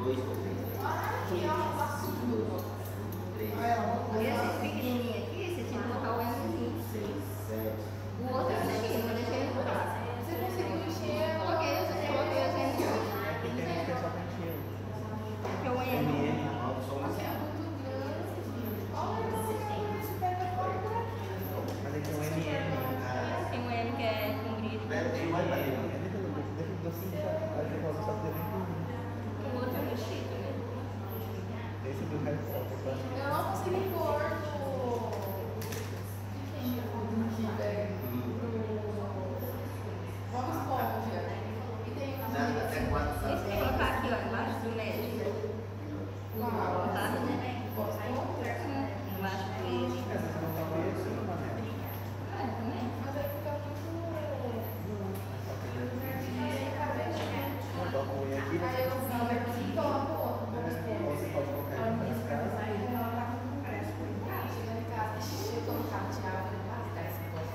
2 ou 3. Esse pequenininho aqui, você tinha que botar o Mzinho. 6, 7. O outro é pequeno, mas deixa ele botar. Você conseguiu encher? Eu coloquei os Mzinho. Tem que pensar pra encher. Porque o M. Só uma É muito grande. Olha, você pega fora por aqui. Mas aí tem um MM. Tem um M que é comprido. Tem mais para ele. Deixa eu docinho, sabe? Aí eu posso só fazer nem O outro é mexido, né? esse do resto. Eu não consegui pôr Bob Esponja. E tem uma Até 4. Esse que colocar aqui, ó, embaixo do médico. Tá? Bob Esponja. Embaixo do eixo. Essa você não tá com esse, não tá nela. Ah, também? Mas aí fica muito... Não toca o olho aqui, Aí eu vou aqui e coloco outro Bob ou você Esponja. pode colocar ele nas casas. Chega em casa, deixa eu colocar de água e gastar esse negócio.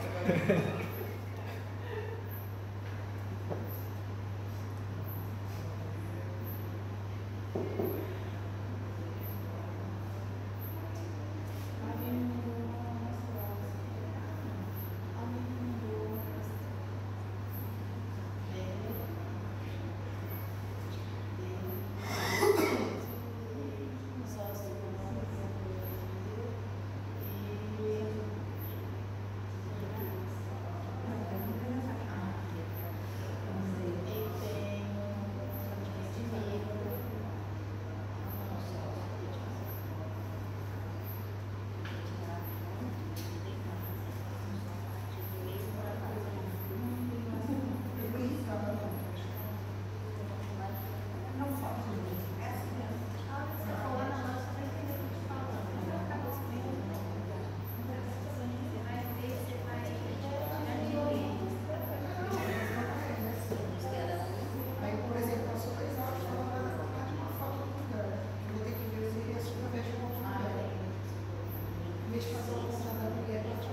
Aí, por exemplo, eu sou 2 horas de uma foto do lugar. Eu vou ter que ver se esse eu vejo um outro lugar. Em vez de fazer uma conta da mulher pra te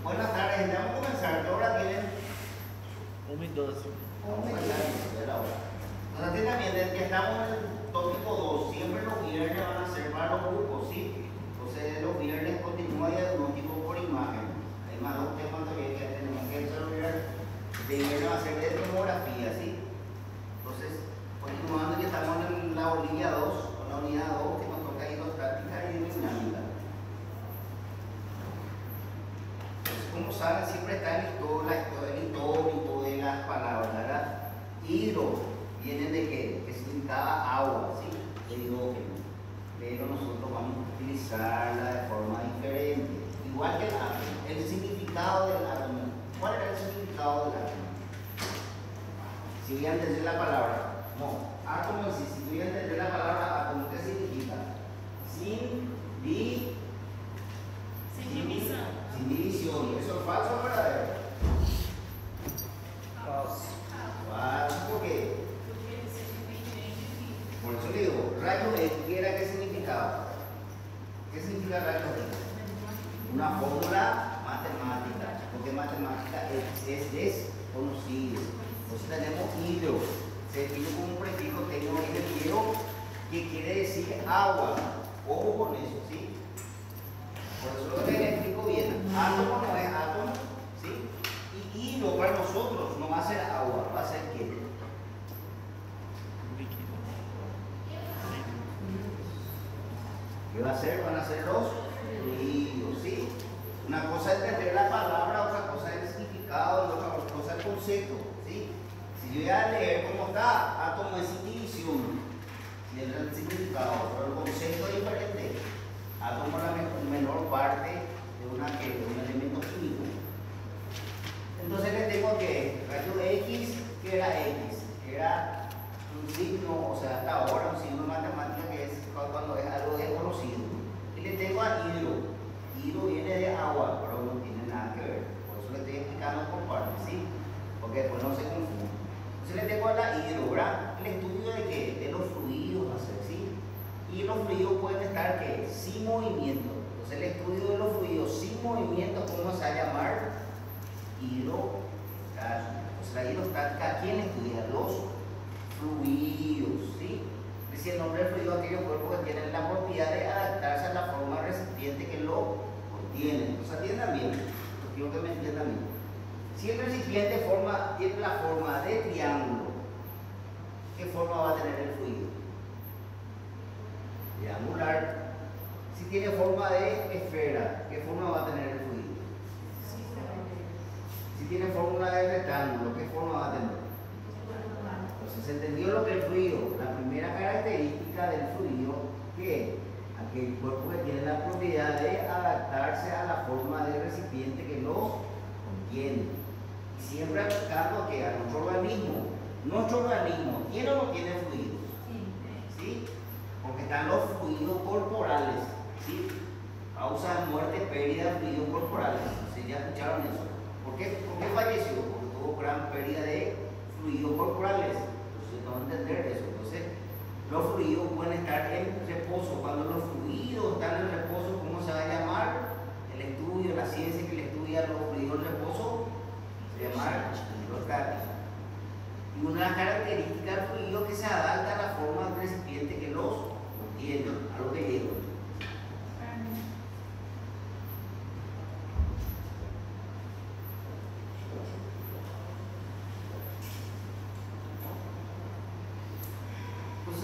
Buenas tardes, gente. Vamos a comenzar. ¿Qué hora tienen? 1:12. Vamos a empezar de la hora. Nos atiendan bien, desde que estamos en el tópico 2, siempre los viernes van a ser para los grupos, ¿sí? Entonces los viernes continúa diagnóstico por imagen. Hay más 2 temas también que tenemos que desarrollar. De viernes va a ser de demografía, ¿sí? Entonces, continuando que estamos en la orilla 2, o la unidad 2, que nos toca hidrostática y dinámica. Como saben, siempre está el histórico de las palabras, ¿verdad? Hidro viene de qué? Que significa agua, ¿sí? De hidrógeno. Pero nosotros vamos a utilizarla de forma diferente. Igual que el átomo. El significado del átomo. ¿Cuál era el significado del átomo? Si voy a entender la palabra. No, átomo en sí. Si voy a entender la palabra átomo, ¿qué significa? Sin división. ¿Eso es falso o verdadero? Falso. Falso, ¿por qué? Por eso le digo, rayo X, ¿qué era? ¿Qué significaba? ¿Qué significa rayo X? Una fórmula matemática, porque matemática es desconocida. Entonces tenemos hidro, se define como un prefijo tecno-hidro que quiere decir agua. Ojo con eso, ¿sí? Por eso lo que les explico bien, átomo no es átomo, ¿sí? Y hidro para nosotros no va a ser agua, va a ser ¿qué? Líquido. ¿Qué va a ser? Van a ser los líquidos. concepto, ¿sí? Si yo voy a leer cómo está, átomo es indivisión, si es el significado, pero el concepto es diferente. Átomo es la menor parte de un elemento químico. Entonces le tengo que rayo X, que era X, era un signo, o sea, hasta ahora un signo matemático que es cuando es algo desconocido. Y le tengo a hidro. Hidro viene de agua, pero no tiene nada que ver. Por eso le estoy explicando por partes, ¿sí? Porque después no se confunda. Entonces le tengo a la hidro, ¿verdad? El estudio de qué? De los fluidos, ¿sí? Y los fluidos pueden estar ¿qué? Sin movimiento. Entonces el estudio de los fluidos sin movimiento, ¿cómo se va a llamar? Hidrostática. Pues la hidrostática, ¿quién estudia? Los fluidos, ¿sí? Es decir, el nombre del fluido aquellos cuerpos que tienen la propiedad de adaptarse a la forma recipiente que lo contiene. Entonces atiendan bien, porque quiero que me entiendan bien. Si el recipiente tiene la forma de triángulo, ¿qué forma va a tener el fluido? Triangular. Si tiene forma de esfera, ¿qué forma va a tener el fluido? Si tiene forma de rectángulo, ¿qué forma va a tener? Entonces se entendió lo que el fluido, la primera característica del fluido, que es aquel cuerpo que tiene la propiedad de adaptarse a la forma del recipiente que los contiene. Y siempre aplicando que a nuestro organismo ¿tiene o no tiene fluidos? ¿Sí? Porque están los fluidos corporales, ¿sí? Causa muerte, pérdida de fluidos corporales. ¿Sí? ¿Ya escucharon eso? ¿Por qué falleció? Porque tuvo gran pérdida de fluidos corporales. Entonces, vamos a entender eso. Entonces, los fluidos pueden estar en reposo. Cuando los fluidos están en reposo, ¿cómo se va a llamar? El estudio, la ciencia que le estudia los fluidos en reposo, se llama hidrostática. Y una de las características del fluido es que se adapta a la forma del recipiente que los contiene, a lo que lleva.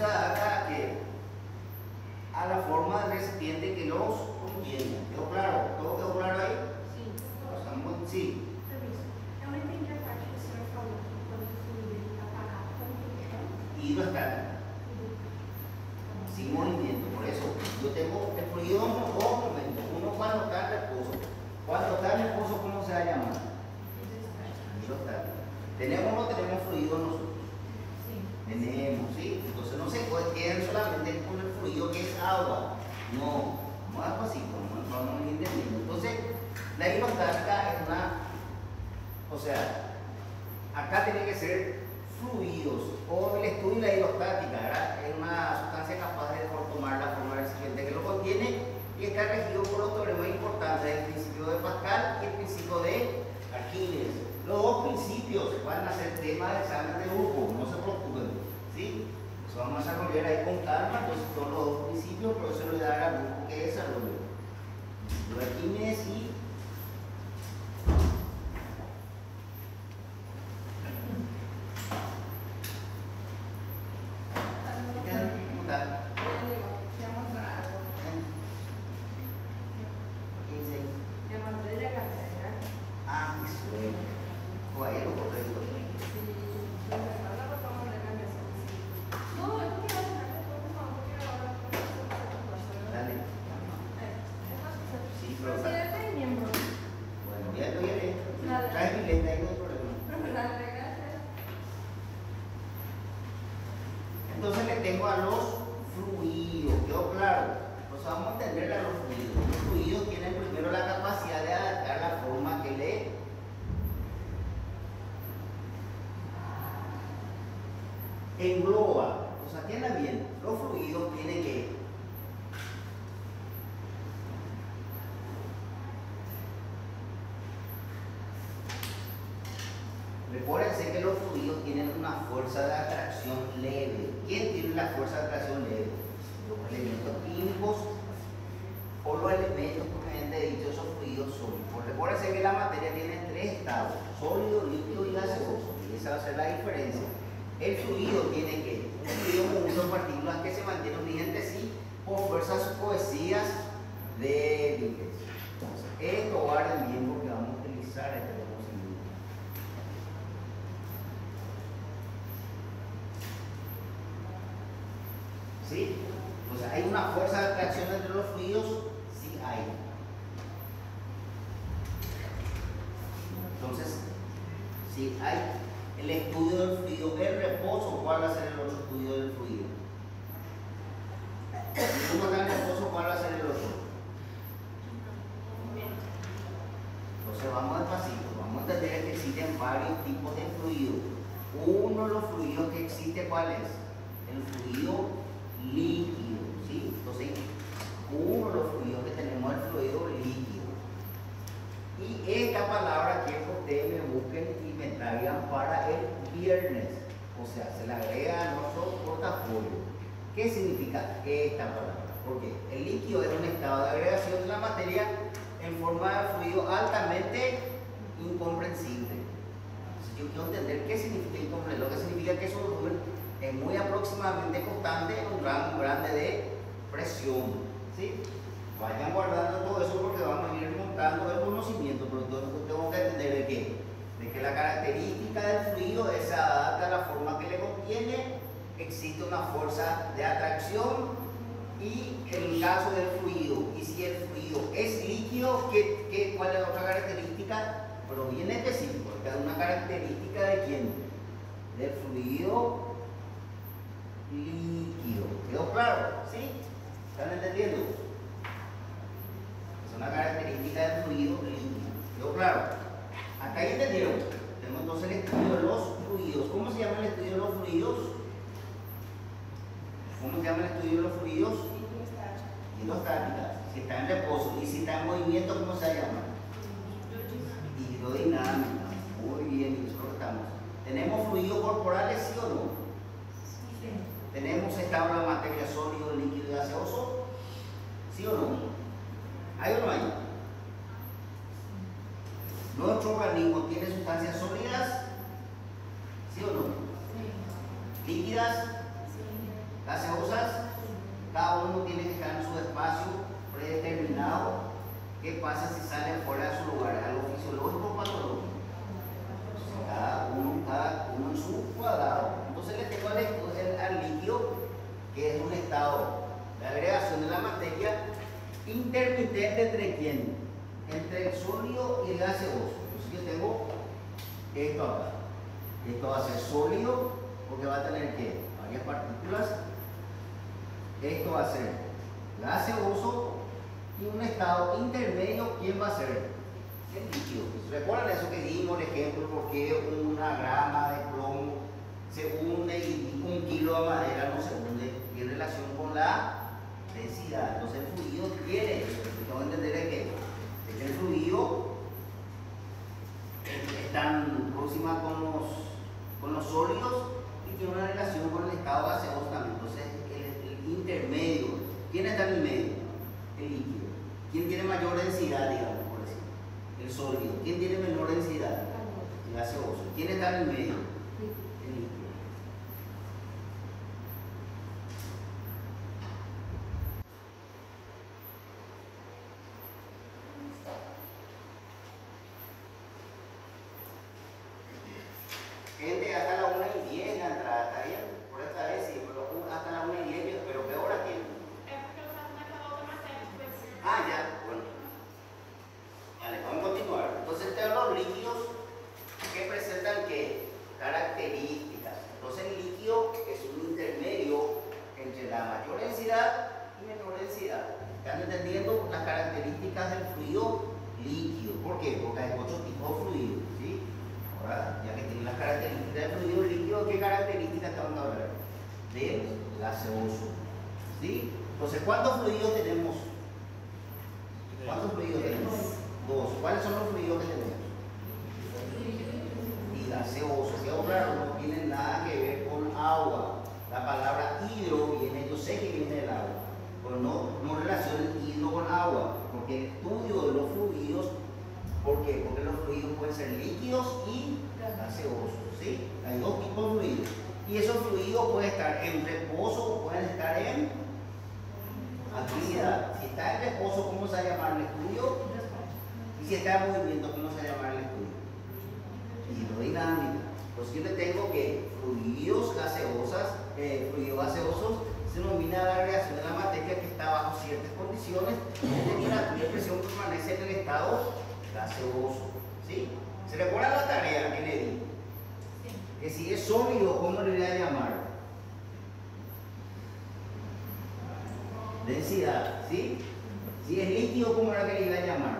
Acá que a la forma del recipiente que los contiene. ¿Quedó claro? ¿Todo quedó claro ahí? Sim. Sí. Eu não entendi a parte que o senhor falou, que quando o fluido está parado, como que é? Hidrostática. Sin movimiento. Por eso yo tengo el fluido en dos momentos. Uno cuando está en reposo. Cuando está en reposo, ¿cómo se va a llamar? Hidrostática. ¿Tenemos o no tenemos fluido nosotros? Tenemos, ¿sí? Entonces no se queden solamente con el fluido que es agua. No, vamos a así, vamos a ir entendiendo. Entonces, la hidrostática es o sea, acá tiene que ser fluidos, o el estudio de la hidrostática, ¿verdad? Es una sustancia capaz de tomar la forma del recipiente que lo contiene y está regido por los teoremas importantes, el principio de Pascal y el principio de Arquímedes. Los dos principios van a ser tema de examen de grupo, no se preocupen, ¿sí? Eso vamos a desarrollar ahí con calma, entonces son los dos principios, pero eso le dará al grupo que desarrolle. Lo de Arquímedes y ¿cómo está? Ah, eso es. Ahí lo correcto. Dale. Sí, pero bueno, ya lo iré. Trae mi lente, ahí no hay problema. Entonces le tengo a los fluidos, ¿quedó claro? Entonces vamos a entender a los fluidos. Los fluidos tienen primero la capacidad de adaptar la forma que le engloba. O sea, atiendan bien, los fluidos tienen que recuérdense que los fluidos tienen una fuerza de atracción leve. ¿Quién tiene la fuerza de atracción leve? Los elementos químicos o los elementos propiamente dicho, esos fluidos sólidos. Recuérdense que la materia tiene tres estados: sólido, líquido y gaseoso. Y esa va a ser la diferencia. El fluido tiene que un fluido con unas partículas que se mantienen unidas entre sí por fuerzas cohesivas débiles. Entonces, esto guarden bien porque vamos a utilizar este conocimiento. ¿Sí? Entonces, ¿hay una fuerza de atracción entre los fluidos? Sí hay. Entonces, si hay el estudio del fluido, el reposo, ¿cuál va a ser el otro estudio del fluido? Si uno está en reposo, ¿cuál va a ser el otro? Entonces vamos despacito, vamos a entender que existen varios tipos de fluidos. Uno de los fluidos que existe, ¿cuál es? El fluido líquido, ¿sí? Entonces, uno de los fluidos que tenemos es el fluido líquido. Y esta palabra quiero que ustedes me busquen y me traigan para el viernes. O sea, se la agrega a nuestro portafolio. ¿Qué significa esta palabra? Porque el líquido es un estado de agregación de la materia en forma de fluido altamente incomprensible. Entonces, yo quiero entender qué significa incomprensible. Lo que significa que su volumen es muy aproximadamente constante en un rango grande de presión. ¿Sí? Vayan guardando todo eso porque vamos a ir montando el conocimiento, pero tengo que entender de qué. De que la característica del fluido se adapta a la forma que le contiene, existe una fuerza de atracción y en el caso del fluido, y si el fluido es líquido, ¿cuál es otra característica? Pero bien específico, porque es una característica de quién? Del fluido líquido. ¿Quedó claro? ¿Sí? ¿Están entendiendo? Es una característica del fluido líquido. ¿Quedó claro? ¿Hasta ahí entendieron? Tenemos entonces el estudio de los fluidos. ¿Cómo se llama el estudio de los fluidos? ¿Cómo se llama el estudio de los fluidos? Hidrostática. Si está en reposo y si está en movimiento, ¿cómo se llama? Hidrodinámica. Muy bien, eso es lo que estamos. ¿Tenemos fluidos corporales, sí o no? Sí. ¿Tenemos estado de la materia sólido, líquido y gaseoso? ¿Sí o no? ¿Hay o no hay? ¿Nuestro organismo tiene sustancias sólidas? ¿Sí o no? ¿Líquidas? ¿Gaseosas? Cada uno tiene que estar en su espacio predeterminado. ¿Qué pasa si sale fuera de su lugar? ¿Algo fisiológico o patológico? Cada uno en su cuadrado. Entonces le tengo al líquido, que es un estado de agregación de la materia intermitente entre quién? Entre el sólido y el gaseoso. Entonces yo tengo esto acá. Esto va a ser sólido porque va a tener ¿qué? Varias partículas. Esto va a ser gaseoso y un estado intermedio, ¿quién va a ser? El líquido. ¿Recuerdan eso que dimos, el ejemplo, porque una grama de plomo se hunde y 1 kilo de madera no se hunde? Tiene relación con la densidad. Entonces el fluido tiene, tengo que entender que el fluido están próximas con los sólidos y tiene una relación con el estado gaseoso también. Entonces el intermedio, ¿quién está en el medio? El líquido. ¿Quién tiene mayor densidad, digamos, por decir? El sólido. ¿Quién tiene menor densidad? El gaseoso. ¿Quién está en el medio? El líquido. Gente, hasta la 1:10 la entrada, ¿está bien? Por esta vez sí, pero hasta la 1:10, pero ¿qué hora tienen? Ah, ya, bueno. Vale, vamos a continuar. Entonces, los líquidos que presentan ¿qué? Características. Entonces, el líquido es un intermedio entre la mayor densidad y menor densidad. ¿Están entendiendo las características del fluido líquido? ¿Por qué? Porque hay 8 tipos de fluidos, ¿sí? Ahora, ya que tienen las características del fluido líquido, ¿qué características estamos a hablar? Del gaseoso, ¿sí? Entonces, ¿cuántos fluidos tenemos? ¿Cuántos fluidos tenemos? 2. ¿Cuáles son los fluidos que tenemos? Y gaseosos. Que claro, no tienen nada que ver con agua. La palabra hidro viene, yo sé que viene del agua, pero no relacionen hidro con agua, porque el estudio de los fluidos, ¿por qué? Porque los fluidos pueden ser líquidos y gaseosos, ¿sí? Hay 2 tipos de fluidos. Y esos fluidos pueden estar en reposo o pueden estar en actividad. Si está en reposo, ¿cómo se va a llamar el estudio? Y si está en movimiento, ¿cómo se va a llamar el estudio? Hidrodinámica. Entonces yo le tengo que fluidos gaseosos se denomina la agregación de la materia que está bajo ciertas condiciones de temperatura y presión permanece en el estado gaseoso. ¿Sí? ¿Se recuerda la tarea que le di? Que si es sólido, ¿cómo le voy a llamar? Densidad, ¿sí? Si es líquido, ¿cómo era que le iba a llamar?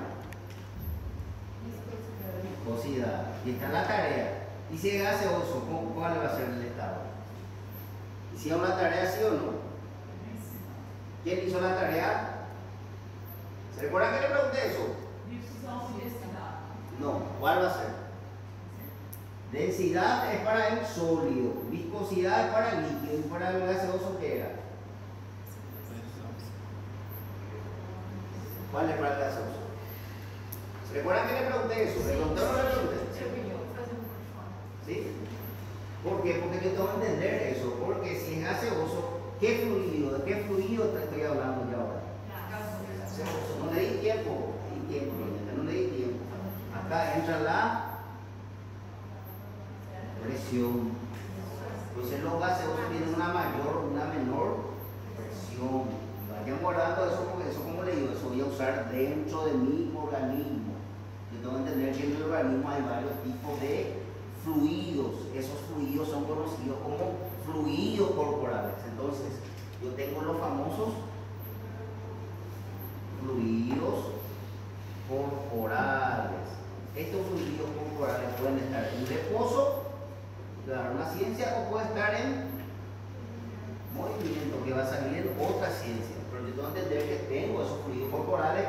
Viscosidad. Y está la tarea. Y si es gaseoso, ¿cuál va a ser el estado? ¿Hicieron la tarea sí o no? ¿Quién hizo la tarea? ¿Se recuerdan que le pregunté eso? No, ¿cuál va a ser? Densidad es para el sólido, viscosidad es para el líquido y para el gaseoso, ¿qué era? ¿Cuál es para el gaseoso? ¿Se recuerdan que le pregunté eso? ¿Le pregunté o no le pregunté? ¿Sí? ¿Por qué? Porque yo tengo que entender eso. Porque si es gaseoso, ¿qué fluido? ¿De qué fluido te estoy hablando yo ahora? Gaseoso. No le di tiempo. No le di tiempo. Acá entra la presión. Entonces los gaseosos tienen una mayor o una menor presión. Vayan guardando eso porque eso, como le digo, eso voy a usar dentro de mi organismo. Yo tengo que entender que en el organismo hay varios tipos de fluidos. Esos fluidos son conocidos como fluidos corporales. Entonces, yo tengo los famosos fluidos corporales. Estos fluidos corporales pueden estar en reposo, claro, una ciencia, o puede estar en movimiento, que va a salir en otra ciencia. Pero yo tengo que entender que tengo esos fluidos corporales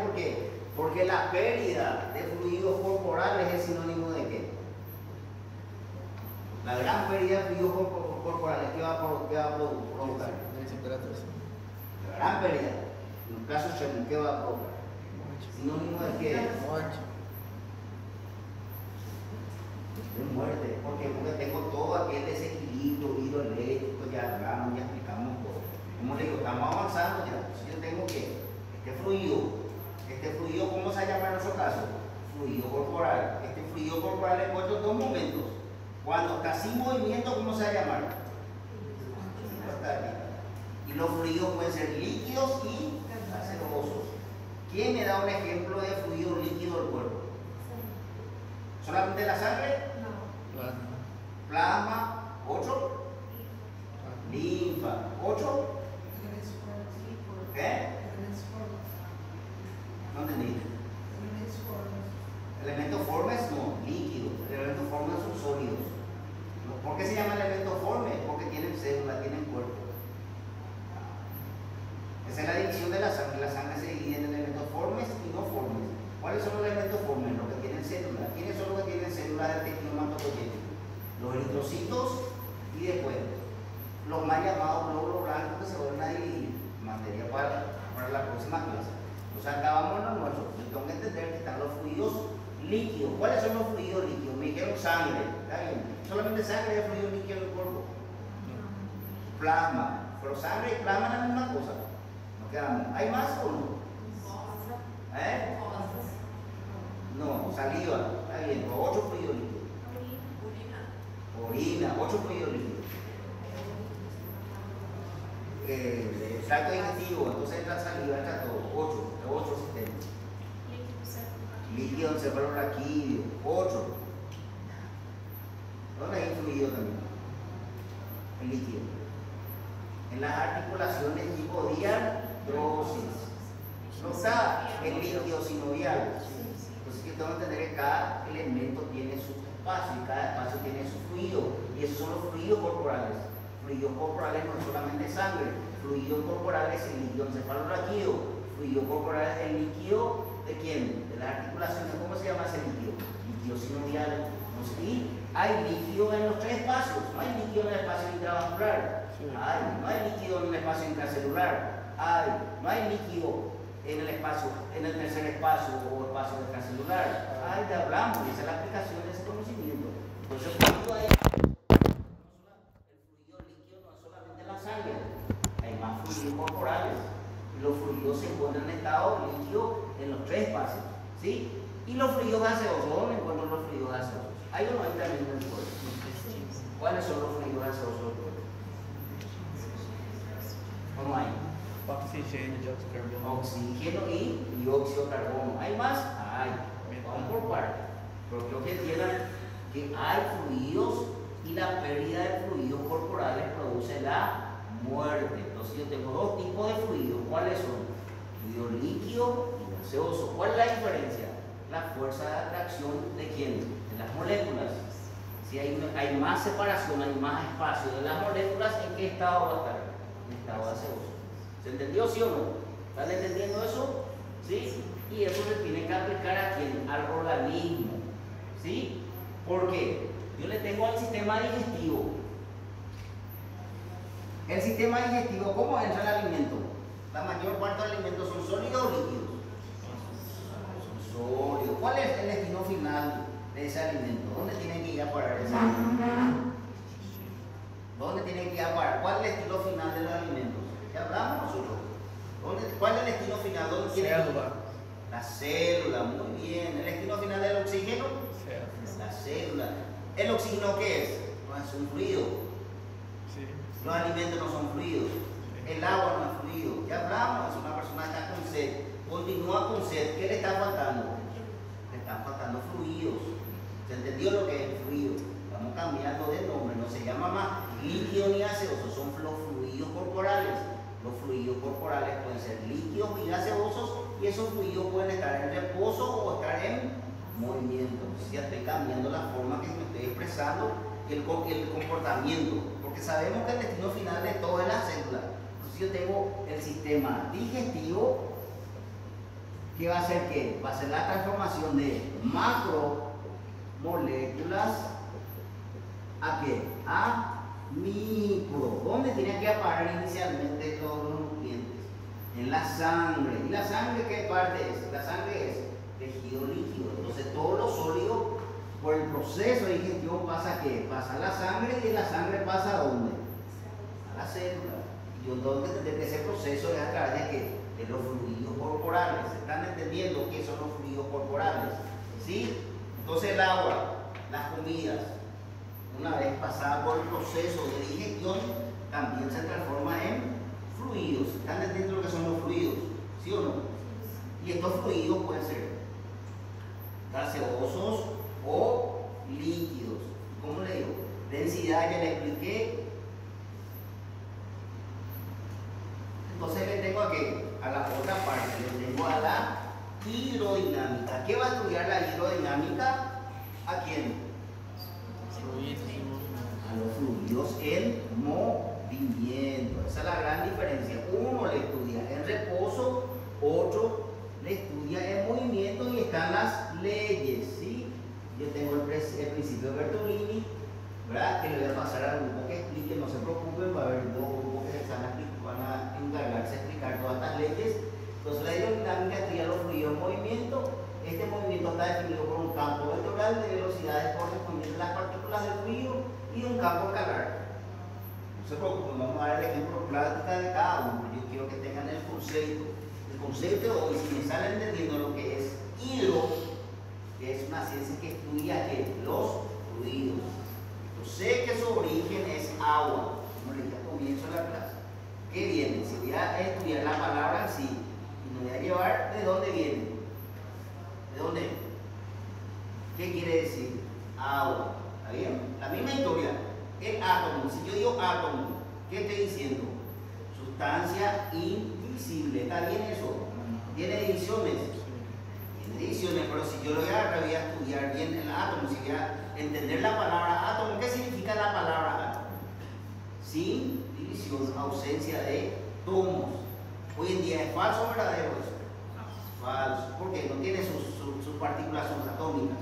porque la pérdida de fluidos corporales es sinónimo de ¿qué? La gran pérdida de fluidos corporales, ¿qué va a provocar? La gran pérdida, en un caso extremo, ¿qué va a provocar? Sinónimo de ¿qué? De muerte. ¿Por qué? Porque tengo todo aquel desequilibrio hidroeléctrico, ya hablamos, ya explicamos todo. Como le digo, estamos avanzando ya. Entonces yo tengo que este fluido, ¿cómo se llama en nuestro caso? Fluido corporal. Este fluido corporal le encuentro en dos momentos. Cuando está sin movimiento, ¿cómo se va a llamar? Y los fluidos pueden ser líquidos y gaseosos. ¿Quién me da un ejemplo de fluido líquido del cuerpo? ¿Solamente la sangre? Plasma. ¿Otro? Linfa. ¿Otro? ¿Qué? No entendí. Elementos formes no, líquidos. Elementos formes son sólidos. ¿Por qué se llama elemento forme? Porque tienen célula, tienen cuerpo. Esa es la división de la sangre. La sangre se divide en elementos formes y no formes. ¿Cuáles son los elementos formes? Los que tienen células. ¿Quiénes son los que tienen células del tejido hematopoyético? Los eritrocitos y después los mal llamados glóbulos blancos que se vuelven a dividir. Materia para la próxima clase. O sea, acabamos en lo nuestro. Yo tengo que entender que están los fluidos líquidos. ¿Cuáles son los fluidos líquidos? Me dijeron sangre. ¿Está bien? Solamente sangre es fluido líquido en el cuerpo. Plasma. Pero sangre y plasma es la misma cosa. Nos quedamos. ¿Hay más o no? No, saliva. Está bien. Otro fluido líquido. Orina. Otro fluido líquido. Tracto digestivo. Entonces entra saliva, entra todo. Otro sistema. Líquido encefalorraquídeo. Otro. ¿Dónde hay fluido también? El líquido. En las articulaciones tipo diartrosis. No está el líquido sinovial. Entonces yo tengo que entender que cada elemento tiene su espacio y cada espacio tiene su fluido. Y esos son los fluidos corporales. Fluidos corporales no es solamente sangre. Fluido corporal es el líquido encefalorraquídeo. Fluido corporal es el líquido ¿de quién? De las articulaciones. ¿Cómo se llama ese líquido? Líquido sinovial. Y hay líquido en los tres espacios. No hay líquido en el espacio intravascular. No hay líquido en el espacio intracelular. No hay líquido en el espacio, en el tercer espacio o espacio extracelular. Ya hablamos, y esa es la explicación de ese conocimiento. Entonces el fluido líquido no es solamente la sangre, hay más fluidos corporales. Y los fluidos se encuentran en estado líquido en los tres espacios, ¿sí? Y los fluidos gaseosos, ¿dónde encuentran los fluidos gaseosos? Hay uno ahí también en el cuerpo. ¿Cuáles son los fluidos gaseosos del cuerpo? ¿O no hay? Oxigênio, dióxido de carbono. Oxígeno y dióxido de carbono. ¿Hay más? Hay. Vamos por partes. Pero creo que entiendan que hay fluidos y la pérdida de fluidos corporales produce la muerte. Entonces yo tengo dos tipos de fluidos. ¿Cuáles son? Fluido líquido y gaseoso. ¿Cuál es la diferencia? La fuerza de atracción de quién? De las moléculas. Si hay más separación, hay más espacio de las moléculas, ¿en qué estado va a estar? En estado gaseoso. ¿Se entendió, sí o no? ¿Están entendiendo eso? ¿Sí? Y eso se tiene que aplicar a quién? Al organismo. ¿Sí? ¿Por qué? Yo le tengo al sistema digestivo. El sistema digestivo, ¿cómo entra el alimento? La mayor parte del alimento son sólidos o líquidos. Son sólidos. ¿Cuál es el destino final de ese alimento? ¿Dónde tiene que ir a parar ese alimento? ¿Dónde tiene que ir a parar? ¿Cuál es el destino final de los alimentos? Ya hablamos nosotros. ¿Cuál es el destino final? ¿Dónde tiene que ir? Célula. La célula, muy bien. ¿El destino final del oxígeno? Célula. La célula. ¿El oxígeno qué es? No es un fluido. Sí. Los alimentos no son fluidos. El agua no es fluido. Ya hablamos, una persona está con sed, continúa con sed. ¿Qué le está faltando? Le están faltando fluidos. ¿Se entendió lo que es el fluido? Estamos cambiando de nombre, no se llama más líquido ni gaseoso, son los fluidos corporales. Los fluidos corporales pueden ser líquidos y gaseosos, y esos fluidos pueden estar en reposo o estar en movimiento. Entonces ya estoy cambiando la forma que me estoy expresando y el comportamiento, porque sabemos que el destino final de todo es la célula. Entonces yo tengo el sistema digestivo, que va a ser ¿qué? Va a ser la transformación de macromoléculas ¿a qué? A micro. ¿Dónde tiene que parar inicialmente todos los nutrientes? En la sangre. ¿Y la sangre qué parte es? La sangre es tejido líquido. Entonces todo lo sólido por el proceso de digestión pasa ¿qué? Pasa a la sangre, y de la sangre pasa ¿a dónde? A la célula. Y yo tengo que entender que ese proceso es a través de ¿qué? De los fluidos corporales. ¿Están entendiendo qué son los fluidos corporales? ¿Sí? Entonces el agua, las comidas, una vez pasada por el proceso de digestión, también se transforma en fluidos. ¿Están entendiendo lo que son los fluidos? ¿Sí o no? Y estos fluidos pueden ser gaseosos o líquidos. ¿Cómo le digo? Densidad ya le expliqué. Entonces le tengo aquí a la otra parte, le tengo a la hidrodinámica. ¿Qué va a estudiar la hidrodinámica? ¿A quién? Fluidos y movimiento. A los fluidos en movimiento. Esa es la gran diferencia. Uno le estudia en reposo, otro le estudia en movimiento, y están las leyes, ¿sí? Yo tengo el principio de Bertolini, ¿verdad? Que le voy a pasar al grupo que explique, no se preocupen, va a haber dos grupos que van a encargarse de explicar todas estas leyes. Entonces la hidrodinámica estudia los fluidos en movimiento. Este movimiento está definido por un campo vectorial de velocidades correspondientes a las partículas del fluido y un campo escalar. No se preocupen, vamos a dar el ejemplo práctica de cada uno. Yo quiero que tengan el concepto. El concepto de hoy, si me salen entendiendo lo que es hidro, que es una ciencia que estudia los fluidos. Yo sé que su origen es agua, como le dije al comienzo de la clase. ¿Qué viene? Si voy a estudiar la palabra en sí, y me voy a llevar de dónde viene. ¿De dónde? ¿Qué quiere decir? Agua. ¿Está bien? La misma historia. El átomo. Si yo digo átomo, ¿qué estoy diciendo? Sustancia invisible. ¿Está bien eso? ¿Tiene divisiones? Tiene divisiones, pero si yo lo voy a estudiar bien el átomo, si voy a entender la palabra átomo, ¿qué significa la palabra átomo? Sin división, ausencia de tomos. Hoy en día es falso o verdadero eso. Falso, porque no tiene sus partículas subatómicas,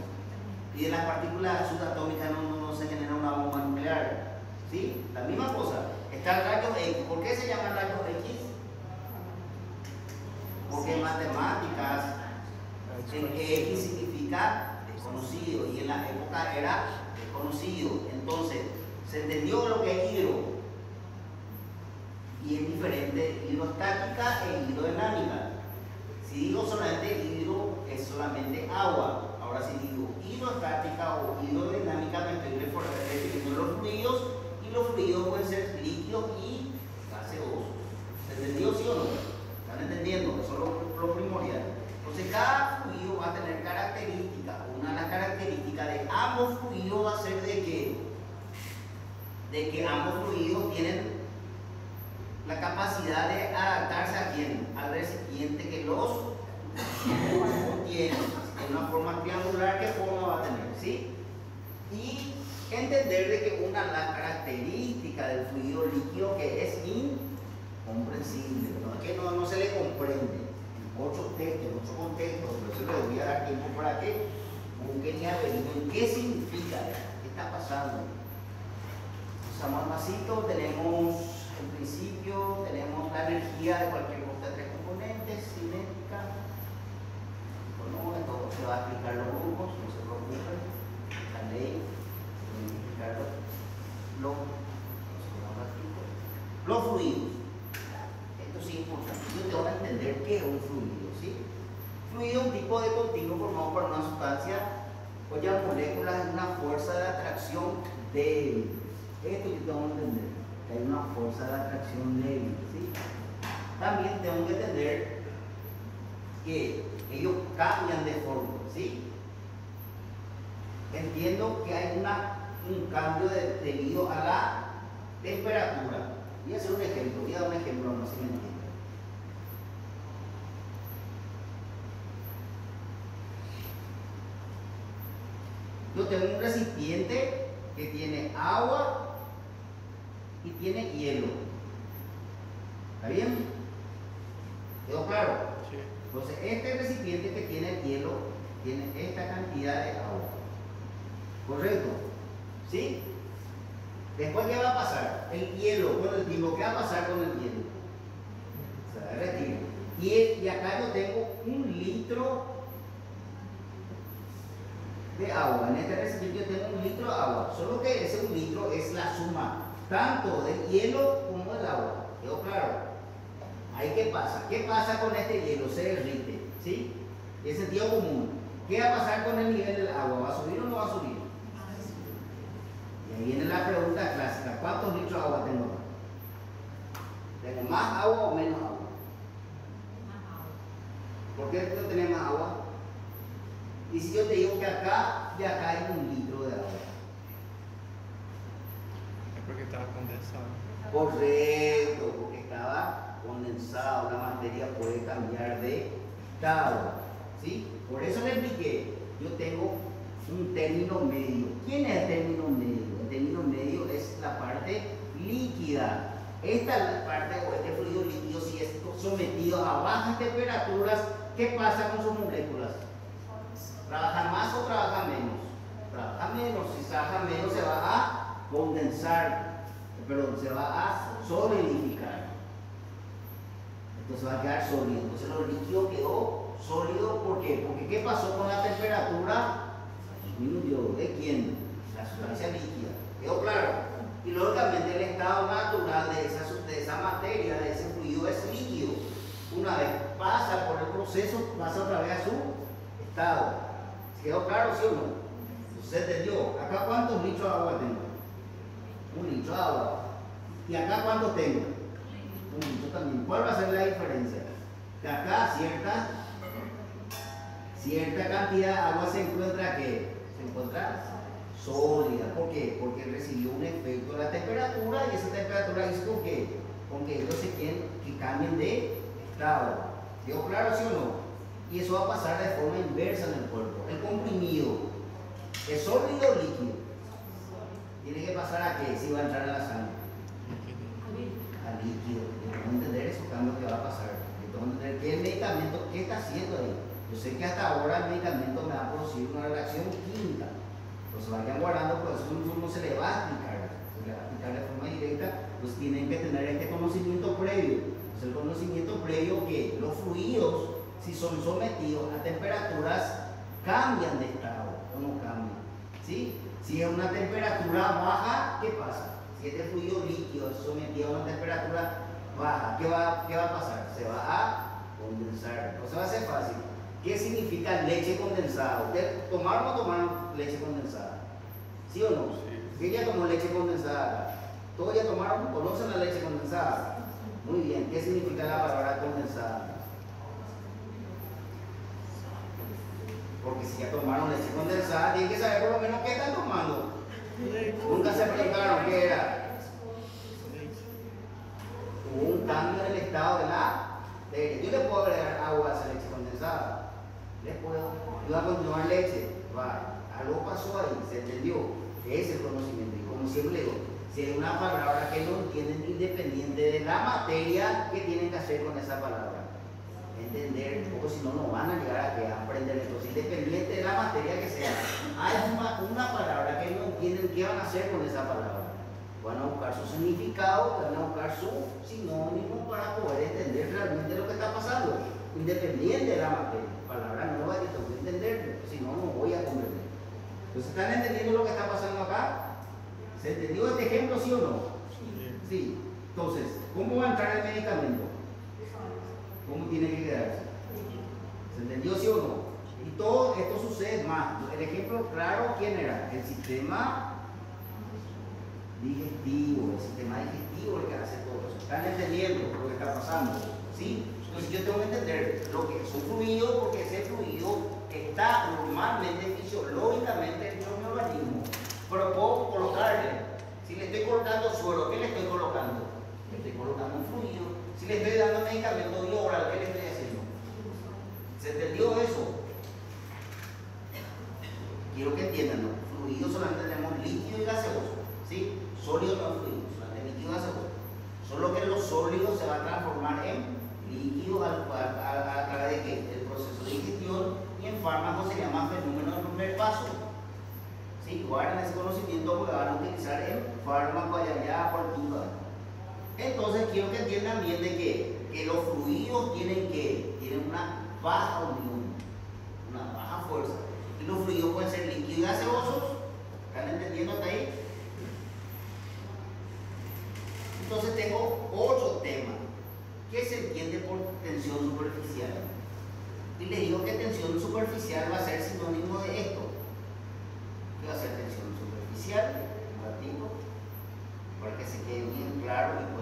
y de las partículas subatómicas no se genera una bomba nuclear. ¿Sí? La misma cosa. Está el rayo X. ¿Por qué se llama rayo X? Porque en matemáticas el X significa desconocido, y en la época era desconocido. Entonces, se entendió lo que es hidro, y es diferente hidrostática e hidrodinámica. Si digo solamente hidro, es solamente agua. Ahora si digo hidrostática o hidrodinámica, me estoy refiriendo a los fluidos, y los fluidos pueden ser líquidos y gaseosos. ¿Se de que ambos fluidos tienen la capacidad de adaptarse a quién, al recipiente que los contiene, en una forma triangular, ¿qué forma va a tener? ¿Sí? Y entender de que una de las características del fluido líquido que es incomprensible, ¿no? Que no se le comprende en otros textos, en otro contexto, por eso les voy a dar tiempo para que busquen y averigüen qué significa, qué está pasando. Usamos el vasito, tenemos en principio, tenemos la energía de cualquier cosa de tres componentes, cinética. Bueno, esto se va a explicar los grupos, no se preocupen, la ley, los fluidos. Esto sí es importante. Yo tengo que entender qué es un fluido, ¿sí? Fluido es un tipo de continuo formado por una sustancia cuya moléculas es una fuerza de atracción débil. Esto yo tengo que entender, que hay una fuerza de atracción débil, ¿sí? También tengo que entender que ellos cambian de forma, ¿sí? Entiendo que hay un cambio debido a la temperatura. Voy a hacer un ejemplo, voy a dar un ejemplo, no sé si me entiende. Yo tengo un recipiente que tiene agua y tiene hielo. ¿Está bien? ¿Quedó claro? Sí. Entonces, este recipiente que tiene el hielo tiene esta cantidad de agua. ¿Correcto? ¿Sí? Después, ¿qué va a pasar? El hielo, con el tiempo, ¿qué va a pasar con el hielo? Se va a derretir. Y acá yo tengo 1 litro de agua. En este recipiente yo tengo 1 litro de agua. Solo que ese 1 litro es la suma tanto del hielo como del agua. ¿Quedó claro? Ahí, ¿qué pasa? ¿Qué pasa con este hielo? Se derrite, ¿sí? Es sentido común. ¿Qué va a pasar con el nivel del agua? ¿Va a subir o no va a subir? Y ahí viene la pregunta clásica. ¿Cuántos litros de agua tengo acá? ¿Tengo más agua o menos agua? ¿Por qué no tenemos más agua? Y si yo te digo que acá y acá hay 1 litro de agua. Es porque estaba condensado. Correcto, porque estaba condensado. La materia puede cambiar de estado, ¿sí? Por eso le expliqué. Yo tengo un término medio. ¿Quién es el término medio? El término medio es la parte líquida. Esta es la parte o este fluido líquido, si es sometido a bajas temperaturas, ¿qué pasa con sus moléculas? ¿Trabajan más o trabajan menos? Trabaja menos. Si trabaja menos, se va a condensar, perdón, se va a solidificar. Entonces va a quedar sólido. Entonces lo líquido quedó sólido. ¿Por qué? Porque ¿qué pasó con la temperatura? Disminuyó. ¿De quién? La sustancia líquida. ¿Quedó claro? Y lógicamente el estado natural de esa materia, de ese fluido, es líquido. Una vez pasa por el proceso, pasa otra vez a su estado. ¿Quedó claro, sí o no? ¿Se entendió? ¿Acá cuántos litros de agua tengo? 1 litro de agua. ¿Y acá cuántos tengo? 1 litro también. ¿Cuál va a ser la diferencia? Que acá cierta cantidad de agua se encuentra, ¿qué? Se encuentra sólida. ¿Por qué? Porque recibió un efecto de la temperatura y esa temperatura hizo con que ellos se quieren que cambien de estado. ¿Quedó claro, sí o no? Y eso va a pasar de forma inversa en el cuerpo. El comprimido es sólido o líquido. Tiene que pasar a qué, si va a entrar a la sangre. A líquido. Tengo que entender esos cambios que va a pasar. Tengo que entender qué el medicamento, qué está haciendo ahí. Yo sé que hasta ahora el medicamento me va a producir una reacción química. Entonces vayan guardando, por eso no se le va a explicar. Se le va a explicar de forma directa. Pues tienen que tener este conocimiento previo. Entonces el conocimiento previo que los fluidos, si son sometidos a temperaturas, cambian de estado o no cambian, ¿sí? Si es una temperatura baja, ¿qué pasa? Si este fluido líquido es sometido a una temperatura baja, ¿qué va a pasar? Se va a condensar. Entonces va a ser fácil. ¿Qué significa leche condensada? ¿Usted tomaron o no tomaron leche condensada? ¿Sí o no? Sí. ¿Quién ya tomó leche condensada? ¿Todos ya tomaron? ¿Conocen la leche condensada? Muy bien. ¿Qué significa la palabra condensada? Porque si ya tomaron leche condensada, tienen que saber por lo menos qué están tomando. Nunca se preguntaron qué era. cambio en el estado de la leche. Yo le puedo agregar agua a esa leche condensada. Le puedo. Yo voy a continuar leche. Va. Algo pasó ahí, se entendió. Ese es el conocimiento. Y como siempre le digo, si hay una palabra que no entienden independiente de la materia, ¿qué tienen que hacer con esa palabra? Entender, porque si no, no van a llegar a que aprender. Entonces, independiente de la materia que sea, hay una palabra que no entienden, ¿qué van a hacer con esa palabra? Van a buscar su significado, van a buscar su sinónimo para poder entender realmente lo que está pasando, independiente de la materia. Palabra nueva que tengo que entender, si no, no voy a comprender. Entonces, ¿están entendiendo lo que está pasando acá? ¿Se entendió este ejemplo, sí o no? Sí. Entonces, ¿cómo va a entrar el medicamento? ¿Cómo tiene que quedarse? ¿Se entendió, sí o no? Y todo esto sucede más. El ejemplo claro, ¿quién era? El sistema digestivo. El sistema digestivo es el que hace todo eso. ¿Están entendiendo lo que está pasando? ¿Sí? Entonces yo tengo que entender lo que es un fluido, porque ese fluido está normalmente, fisiológicamente dentro de mi organismo. Pero puedo colocarle, si le estoy colocando suero, ¿qué le estoy colocando? Le estoy colocando un fluido. Si le estoy dando medicamento vía oral, ¿qué le estoy haciendo? ¿Se entendió eso? Quiero que entiendan, ¿no? Fluido solamente tenemos líquido y gaseoso, ¿sí? Sólido no es fluido, solamente líquido y gaseoso. Solo que los sólidos se van a transformar en líquido a través de ¿qué? El proceso de digestión, y en fármacos se llama fenómeno del primer paso. ¿Sí? Guarden ese conocimiento porque van a utilizar en fármaco allá por duda. Entonces quiero que entiendan bien de que los fluidos tienen una baja unión, una baja fuerza. Y los fluidos pueden ser líquidos y gaseosos. ¿Están entendiendo hasta ahí? Entonces tengo otro tema. ¿Qué se entiende por tensión superficial? Y les digo que tensión superficial va a ser sinónimo de esto. ¿Qué va a ser tensión superficial? Un ratito, para que se quede bien claro y